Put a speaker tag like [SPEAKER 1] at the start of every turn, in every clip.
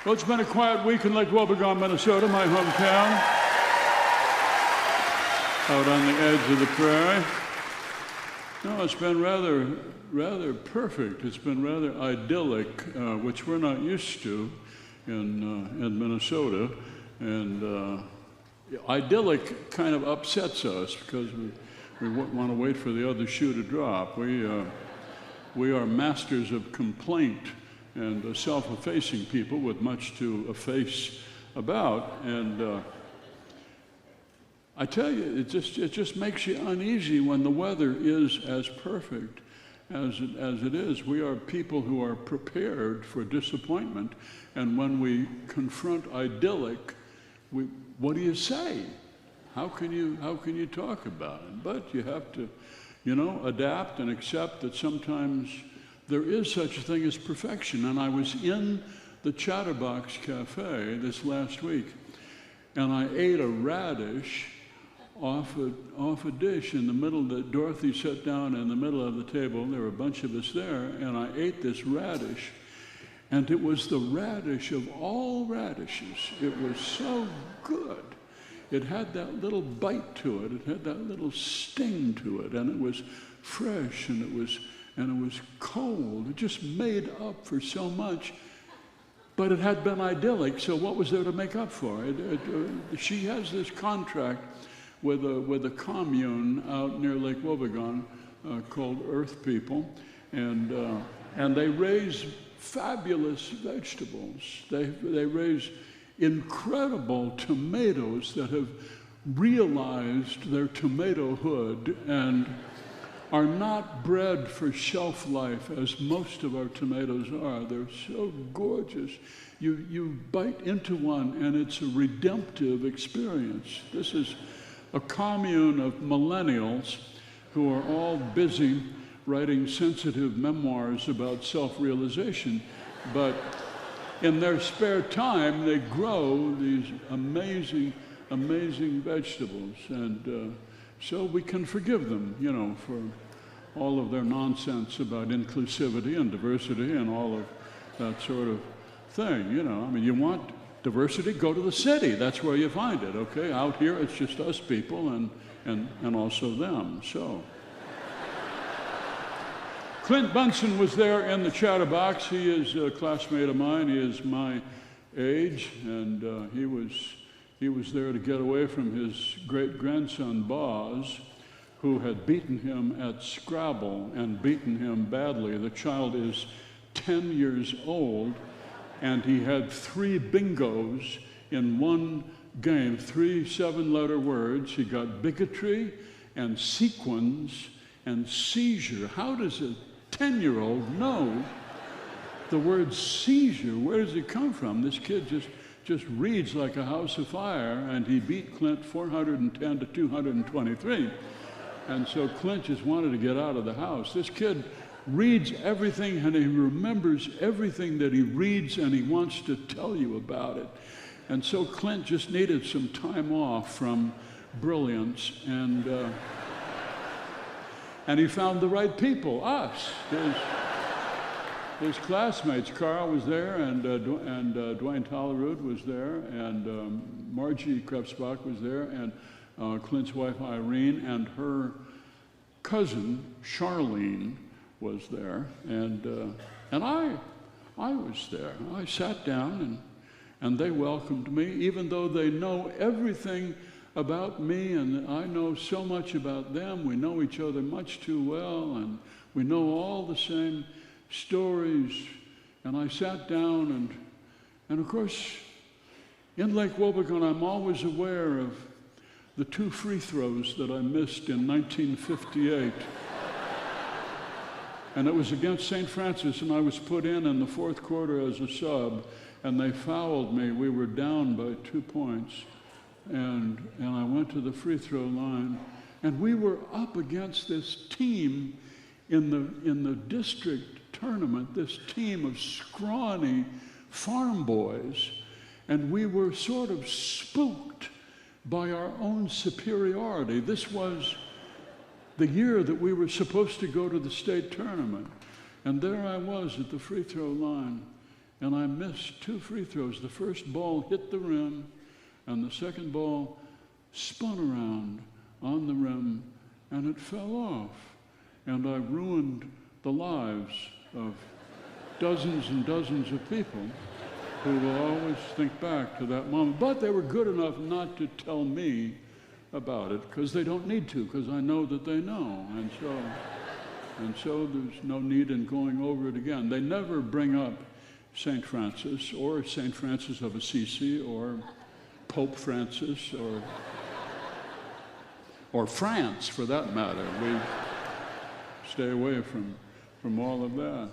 [SPEAKER 1] Well, it's been a quiet week in Lake Wobegon, Minnesota, my hometown, out on the edge of the prairie. No, it's been rather perfect. It's been rather idyllic, which we're not used to in Minnesota. And idyllic kind of upsets us because we want to wait for the other shoe to drop. We are masters of complaint and self-effacing people with much to efface about. And I tell you, it just makes you uneasy when the weather is as perfect as it is. We are people who are prepared for disappointment, and when we confront idyllic, what do you say? How can you talk about it? But you have to, adapt and accept that sometimes there is such a thing as perfection. And I was in the Chatterbox Cafe this last week, and I ate a radish off a dish in the middle that Dorothy set down in the middle of the table. There were a bunch of us there, and I ate this radish, and it was the radish of all radishes. It was so good. It had that little bite to it. It had that little sting to it, and it was fresh, and it was cold. It just made up for so much. But it had been idyllic, so what was there to make up for? She has this contract with a commune out near Lake Wobegon called Earth People, and they raise fabulous vegetables. They raise incredible tomatoes that have realized their tomatohood and are not bred for shelf life as most of our tomatoes are. They're so gorgeous. You bite into one and it's a redemptive experience. This is a commune of millennials who are all busy writing sensitive memoirs about self-realization, but in their spare time they grow these amazing vegetables, and so we can forgive them, for all of their nonsense about inclusivity and diversity and all of that sort of thing. You want diversity, go to the city. That's where you find it, okay? Out here, it's just us people and also them, so. Clint Bunsen was there in the Chatterbox. He is a classmate of mine. He is my age, and he was there to get away from his great-grandson, Boz, who had beaten him at Scrabble and beaten him badly. The child is 10 years old, and he had 3 bingos in one game, 3 7-letter words. He got bigotry and sequins and seizure. How does a 10-year-old know the word seizure? Where does it come from? This kid just reads like a house of fire, and he beat Clint 410 to 223. And so Clint just wanted to get out of the house. This kid reads everything, and he remembers everything that he reads, and he wants to tell you about it. And so Clint just needed some time off from brilliance, and he found the right people, us, his classmates. Carl was there, and Dwayne Tallerud was there, and Margie Krebsbach was there, and Clint's wife Irene, and her cousin Charlene was there, and I was there. I sat down, and they welcomed me, even though they know everything about me, and I know so much about them. We know each other much too well, and we know all the same stories. And I sat down, and of course, in Lake Wobegon, I'm always aware of the 2 free throws that I missed in 1958. And it was against St. Francis, and I was put in the 4th quarter as a sub, and they fouled me. We were down by 2 points. And I went to the free throw line, and we were up against this team in the district tournament, this team of scrawny farm boys, and we were sort of spooked by our own superiority. This was the year that we were supposed to go to the state tournament, and there I was at the free throw line, and I missed 2 free throws. The first ball hit the rim, and the second ball spun around on the rim, and it fell off. And I ruined the lives of dozens and dozens of people who will always think back to that moment. But they were good enough not to tell me about it, because they don't need to, because I know that they know. And so there's no need in going over it again. They never bring up St. Francis or St. Francis of Assisi or Pope Francis or France, for that matter. We stay away from all of that.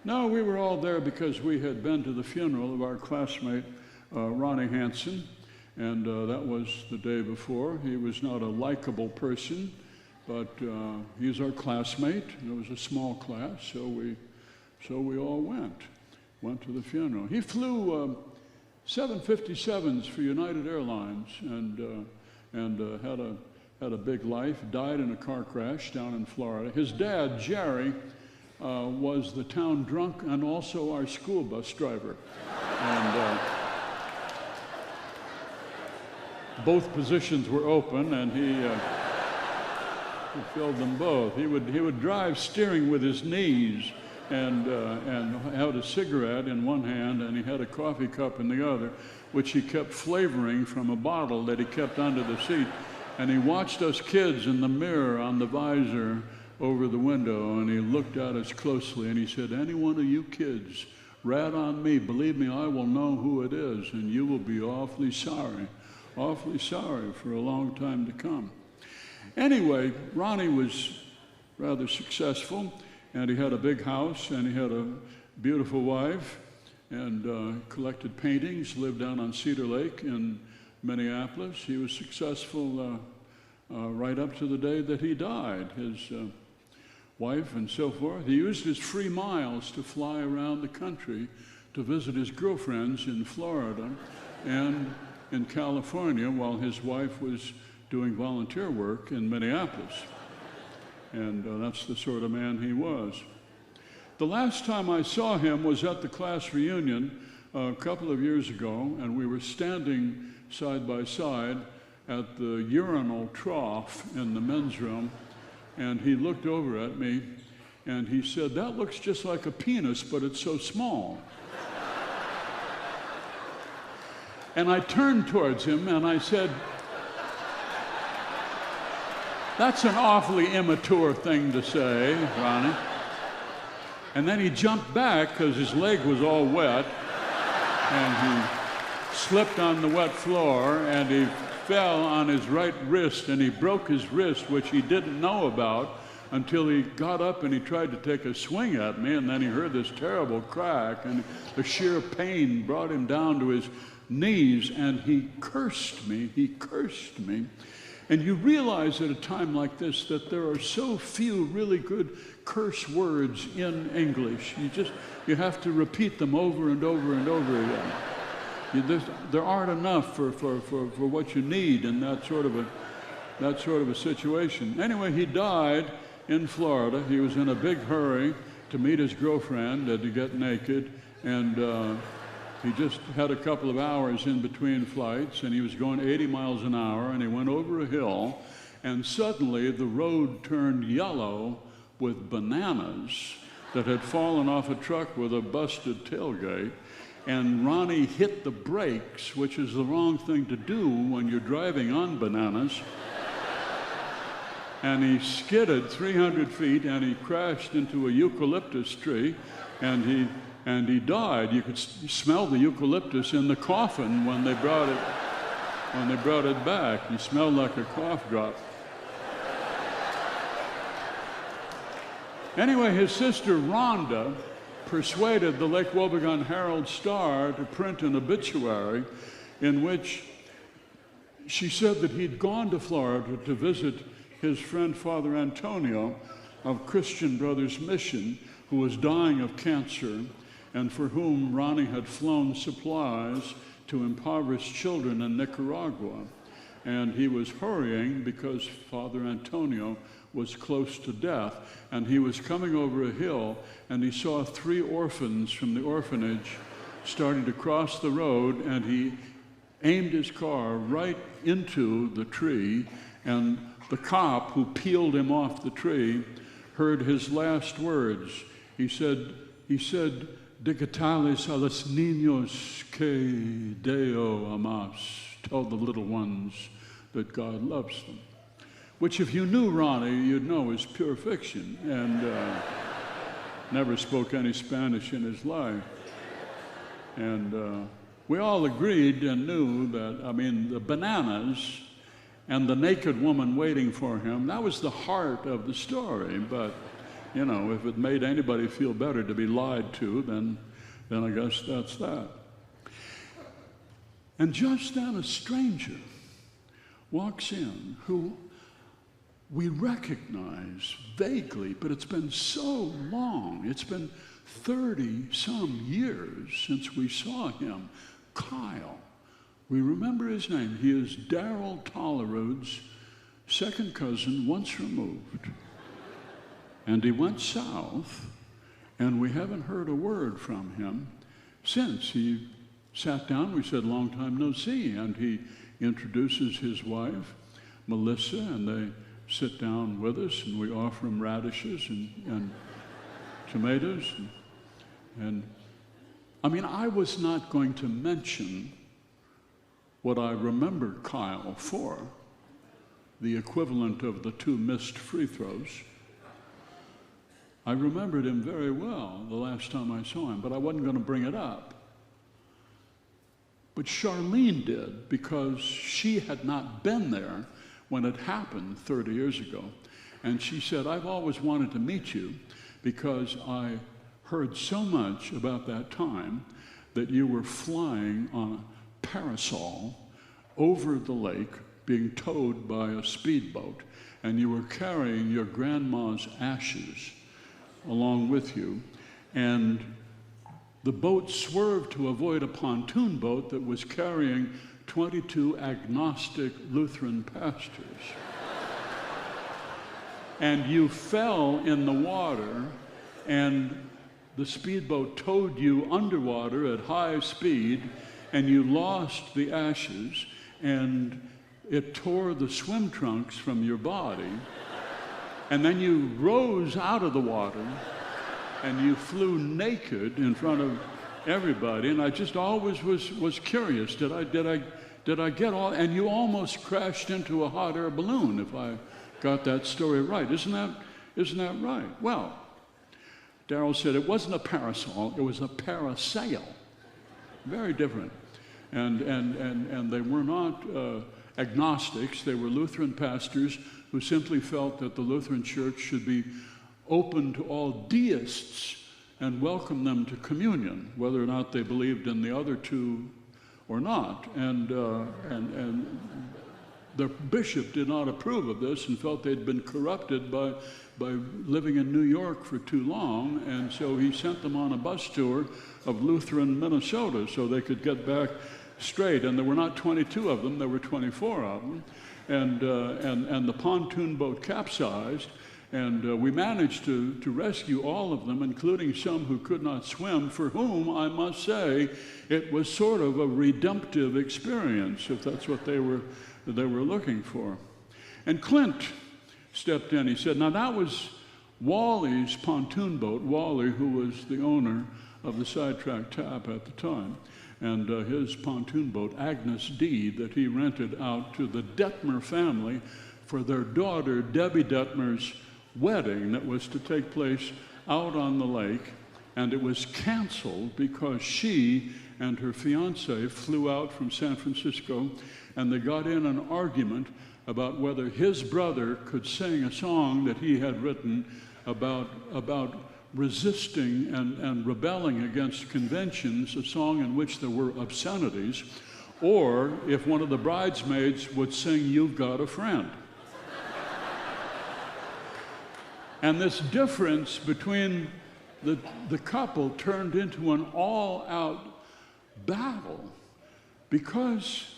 [SPEAKER 1] No, we were all there because we had been to the funeral of our classmate, Ronnie Hansen, and that was the day before. He was not a likable person, but he's our classmate. It was a small class, so we all went to the funeral. He flew 757s for United Airlines and had a big life. Died in a car crash down in Florida. His dad, Jerry, was the town drunk and also our school bus driver. And both positions were open, and he filled them both. He would drive steering with his knees and had a cigarette in one hand, and he had a coffee cup in the other, which he kept flavoring from a bottle that he kept under the seat. And he watched us kids in the mirror on the visor over the window, and he looked at us closely, and he said, "Any one of you kids rat on me, believe me, I will know who it is, and you will be awfully sorry for a long time to come." Anyway, Ronnie was rather successful, and he had a big house, and he had a beautiful wife, and collected paintings, lived down on Cedar Lake in Minneapolis. He was successful right up to the day that he died. His wife and so forth. He used his free miles to fly around the country to visit his girlfriends in Florida and in California while his wife was doing volunteer work in Minneapolis. And that's the sort of man he was. The last time I saw him was at the class reunion a couple of years ago, and we were standing side by side at the urinal trough in the men's room, and he looked over at me and he said, "That looks just like a penis, but it's so small." And I turned towards him and I said, "That's an awfully immature thing to say, Ronnie." And then he jumped back because his leg was all wet, and he slipped on the wet floor, and he fell on his right wrist, and he broke his wrist, which he didn't know about until he got up and he tried to take a swing at me, and then he heard this terrible crack, and the sheer pain brought him down to his knees, and he cursed me. And you realize at a time like this that there are so few really good curse words in English. You have to repeat them over and over and over again. There aren't enough for what you need in that sort of a situation. Anyway, he died in Florida. He was in a big hurry to meet his girlfriend, to get naked, and he just had a couple of hours in between flights, and he was going 80 miles an hour, and he went over a hill, and suddenly the road turned yellow with bananas that had fallen off a truck with a busted tailgate. And Ronnie hit the brakes, which is the wrong thing to do when you're driving on bananas. And he skidded 300 feet, and he crashed into a eucalyptus tree, and he died. You could smell the eucalyptus in the coffin when they brought it back. He smelled like a cough drop. Anyway, his sister Rhonda persuaded the Lake Wobegon Herald-Star to print an obituary in which she said that he'd gone to Florida to visit his friend Father Antonio of Christian Brothers Mission, who was dying of cancer, and for whom Ronnie had flown supplies to impoverished children in Nicaragua. And he was hurrying because Father Antonio was close to death, and he was coming over a hill, and he saw 3 orphans from the orphanage starting to cross the road, and he aimed his car right into the tree, and the cop who peeled him off the tree heard his last words. He said, "Digitales a los niños que Deo amas." Tell the little ones that God loves them. Which, if you knew Ronnie, you'd know is pure fiction, and never spoke any Spanish in his life. And we all agreed and knew that, the bananas and the naked woman waiting for him, that was the heart of the story. But, if it made anybody feel better to be lied to, then I guess that's that. And just then a stranger walks in who we recognize vaguely, but it's been so long. It's been 30-some years since we saw him. Kyle. We remember his name. He is Darrell Tollerud's second cousin, once removed. And he went south, and we haven't heard a word from him since. He sat down, we said, "Long time no see," and he introduces his wife, Melissa, and they sit down with us, and we offer him radishes and tomatoes. And I was not going to mention what I remember Kyle for, the equivalent of the 2 missed free throws. I remembered him very well the last time I saw him, but I wasn't going to bring it up. But Charlene did, because she had not been there when it happened 30 years ago. And she said, "I've always wanted to meet you because I heard so much about that time that you were flying on a parasol over the lake, being towed by a speedboat, and you were carrying your grandma's ashes along with you, and the boat swerved to avoid a pontoon boat that was carrying 22 agnostic Lutheran pastors. And you fell in the water, and the speedboat towed you underwater at high speed, and you lost the ashes, and it tore the swim trunks from your body. And then you rose out of the water, and you flew naked in front of everybody. And I just always was curious. Did I get all? And you almost crashed into a hot air balloon, if I got that story right. Isn't that right? Well, Darrell said it wasn't a parasol; it was a parasail. Very different. And they were not agnostics. They were Lutheran pastors who simply felt that the Lutheran Church should be open to all deists and welcome them to communion, whether or not they believed in the other 2 or not. And the bishop did not approve of this and felt they'd been corrupted by living in New York for too long, and so he sent them on a bus tour of Lutheran Minnesota so they could get back straight. And there were not 22 of them, there were 24 of them. And the pontoon boat capsized, and we managed to rescue all of them, including some who could not swim, for whom, I must say, it was sort of a redemptive experience, if that's what they were looking for. And Clint stepped in. He said, now that was Wally's pontoon boat, Wally, who was the owner of the Sidetrack Tap at the time, and his pontoon boat, Agnes D., that he rented out to the Detmer family for their daughter, Debbie Detmer's wedding that was to take place out on the lake, and it was canceled because she and her fiance flew out from San Francisco, and they got in an argument about whether his brother could sing a song that he had written about resisting and rebelling against conventions, a song in which there were obscenities, or if one of the bridesmaids would sing "You've Got a Friend." And this difference between the couple turned into an all-out battle, because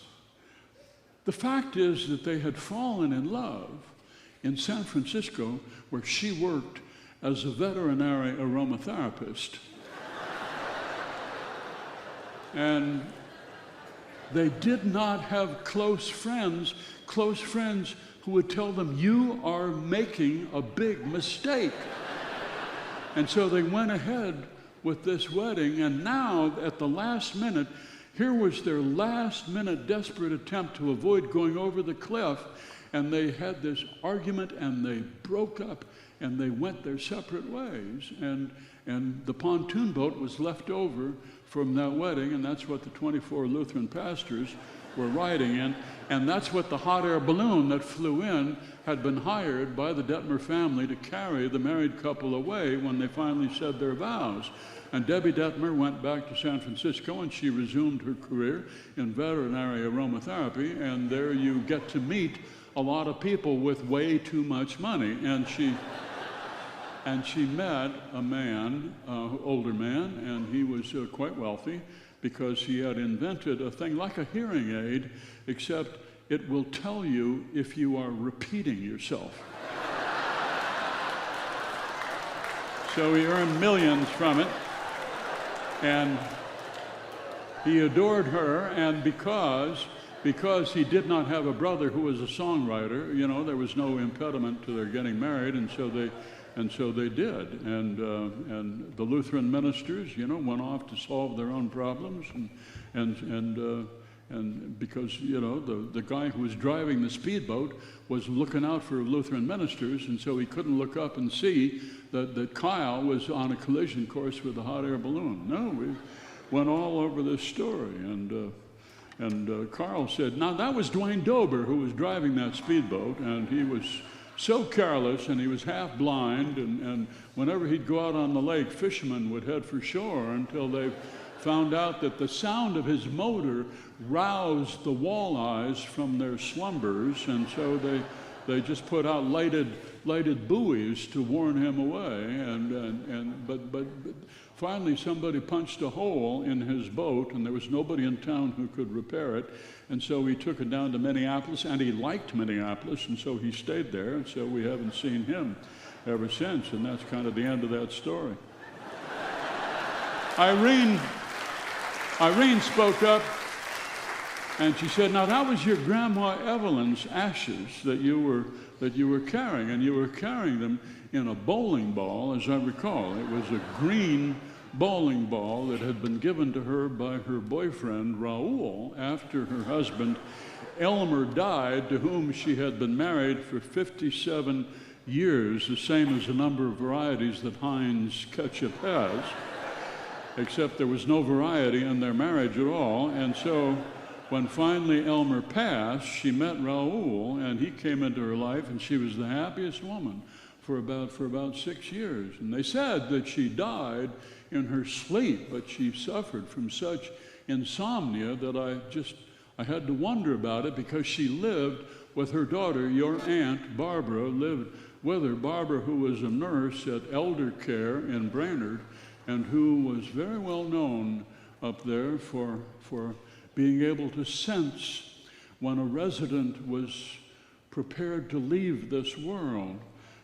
[SPEAKER 1] the fact is that they had fallen in love in San Francisco, where she worked as a veterinary aromatherapist. And they did not have close friends who would tell them, "You are making a big mistake." And so they went ahead with this wedding, and now at the last minute, here was their last minute desperate attempt to avoid going over the cliff, and they had this argument and they broke up and they went their separate ways, and the pontoon boat was left over from that wedding, and that's what the 24 Lutheran pastors were riding in, and that's what the hot air balloon that flew in had been hired by the Detmer family to carry the married couple away when they finally said their vows. And Debbie Detmer went back to San Francisco, and she resumed her career in veterinary aromatherapy, and there you get to meet a lot of people with way too much money. And she met a man, older man, and he was quite wealthy because he had invented a thing like a hearing aid, except it will tell you if you are repeating yourself. So he earned millions from it, and he adored her, and because he did not have a brother who was a songwriter, there was no impediment to their getting married, and so they did. And the Lutheran ministers, went off to solve their own problems, and because the guy who was driving the speedboat was looking out for Lutheran ministers, and so he couldn't look up and see that Kyle was on a collision course with a hot air balloon. No, we went all over this story, and Carl said, now that was Dwayne Dober who was driving that speedboat, and he was so careless, and he was half blind, and whenever he'd go out on the lake, fishermen would head for shore until they found out that the sound of his motor roused the walleyes from their slumbers, and so they just put out lighted buoys to warn him away, but finally somebody punched a hole in his boat, and there was nobody in town who could repair it, and so he took it down to Minneapolis, and he liked Minneapolis, and so he stayed there, and so we haven't seen him ever since, and that's kind of the end of that story. Irene spoke up, and she said, now that was your grandma Evelyn's ashes that you were carrying, and you were carrying them in a bowling ball, as I recall. It was a green bowling ball that had been given to her by her boyfriend, Raul, after her husband, Elmer, died, to whom she had been married for 57 years, the same as the number of varieties that Heinz ketchup has, except there was no variety in their marriage at all. And so when finally Elmer passed, she met Raul, and he came into her life, and she was the happiest woman for about 6 years. And they said that she died in her sleep, but she suffered from such insomnia that I had to wonder about it, because she lived with her daughter. Your aunt Barbara lived with her. Barbara, who was a nurse at Elder Care in Brainerd, and who was very well known up there for being able to sense when a resident was prepared to leave this world,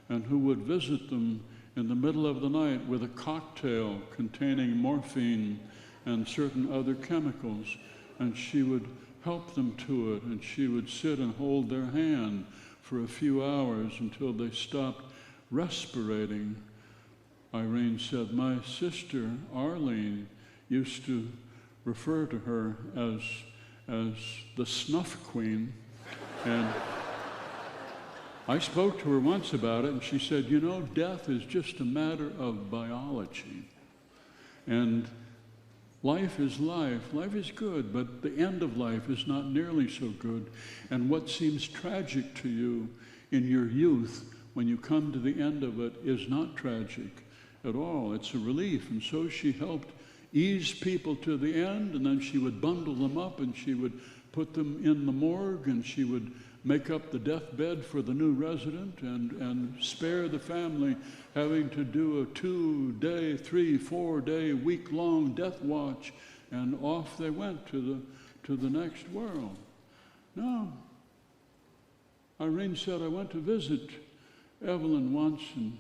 [SPEAKER 1] and who would visit them in the middle of the night with a cocktail containing morphine and certain other chemicals, and she would help them to it, and she would sit and hold their hand for a few hours until they stopped respirating. Irene said, my sister Arlene used to refer to her as the snuff queen, and I spoke to her once about it, and she said, death is just a matter of biology, and life is life. Life is good, but the end of life is not nearly so good, and what seems tragic to you in your youth, when you come to the end of it, is not tragic at all. It's a relief. And so she helped ease people to the end, and then she would bundle them up, and she would put them in the morgue, and she would make up the deathbed for the new resident, and spare the family having to do a 2-day, 3-4-day, week-long death watch, and off they went to the next world. No. Irene said, I went to visit Evelyn once, and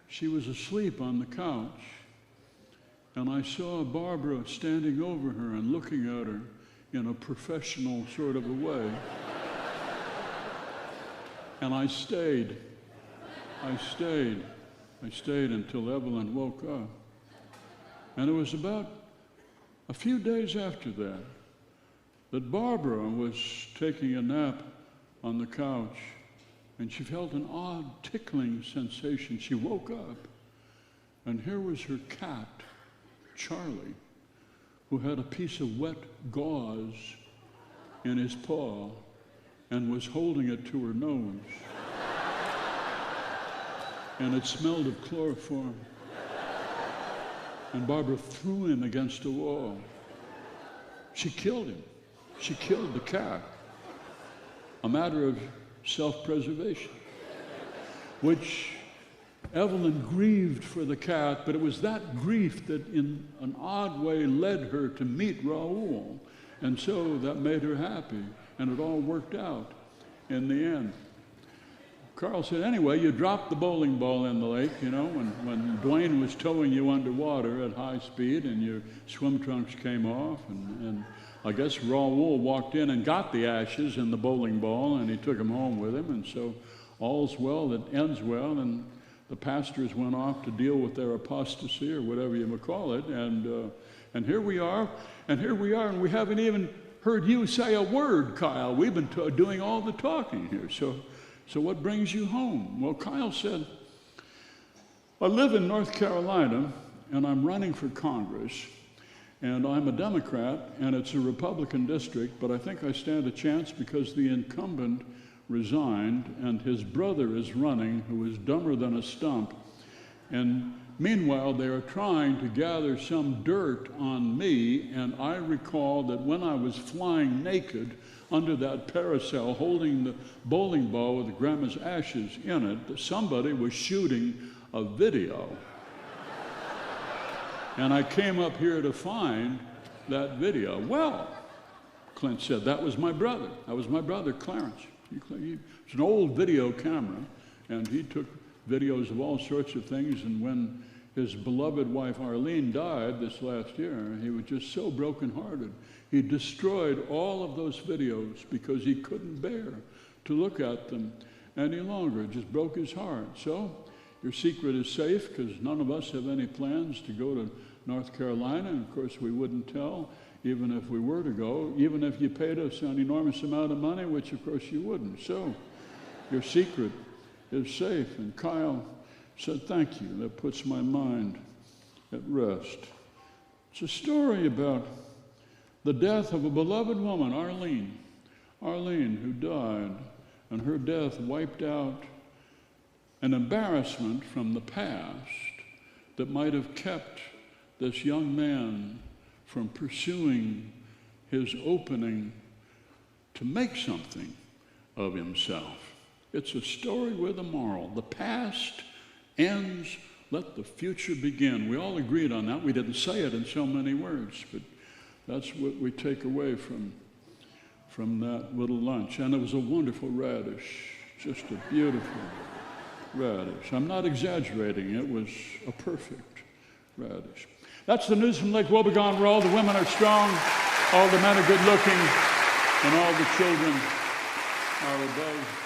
[SPEAKER 1] she was asleep on the couch, and I saw Barbara standing over her and looking at her in a professional sort of a way. And I stayed until Evelyn woke up. And it was about a few days after that Barbara was taking a nap on the couch, and she felt an odd tickling sensation. She woke up, and here was her cat, Charlie, who had a piece of wet gauze in his paw and was holding it to her nose. And it smelled of chloroform. And Barbara threw him against a wall. She killed him. She killed the cat. A matter of self-preservation, which Evelyn grieved for the cat, but it was that grief that in an odd way led her to meet Raoul. And so that made her happy, and it all worked out in the end. Carl said, anyway, you dropped the bowling ball in the lake, when Dwayne was towing you underwater at high speed and your swim trunks came off, and I guess Raoul walked in and got the ashes and the bowling ball, and he took them home with him, and so all's well that ends well, and the pastors went off to deal with their apostasy, or whatever you might call it, and here we are, and we haven't even heard you say a word, Kyle. We've been doing all the talking here, so what brings you home? Well, Kyle said, I live in North Carolina, and I'm running for Congress, and I'm a Democrat, and it's a Republican district, but I think I stand a chance because the incumbent resigned, and his brother is running, who is dumber than a stump. And meanwhile, they are trying to gather some dirt on me, and I recall that when I was flying naked under that parasol, holding the bowling ball with grandma's ashes in it, that somebody was shooting a video. And I came up here to find that video. Well, Clint said, that was my brother. That was my brother, Clarence. It's an old video camera, and he took videos of all sorts of things, and when his beloved wife Arlene died this last year, he was just so brokenhearted. He destroyed all of those videos because he couldn't bear to look at them any longer. It just broke his heart. So your secret is safe, because none of us have any plans to go to North Carolina, and of course we wouldn't tell, even if we were to go, even if you paid us an enormous amount of money, which of course you wouldn't. So your secret is safe. And Kyle said, thank you. That puts my mind at rest. It's a story about the death of a beloved woman, Arlene, who died, and her death wiped out an embarrassment from the past that might have kept this young man from pursuing his opening to make something of himself. It's a story with a moral. The past ends, let the future begin. We all agreed on that. We didn't say it in so many words, but that's what we take away from that little lunch. And it was a wonderful radish, just a beautiful radish. I'm not exaggerating. It was a perfect radish. That's the news from Lake Wobegon, where all the women are strong, all the men are good looking, and all the children are above.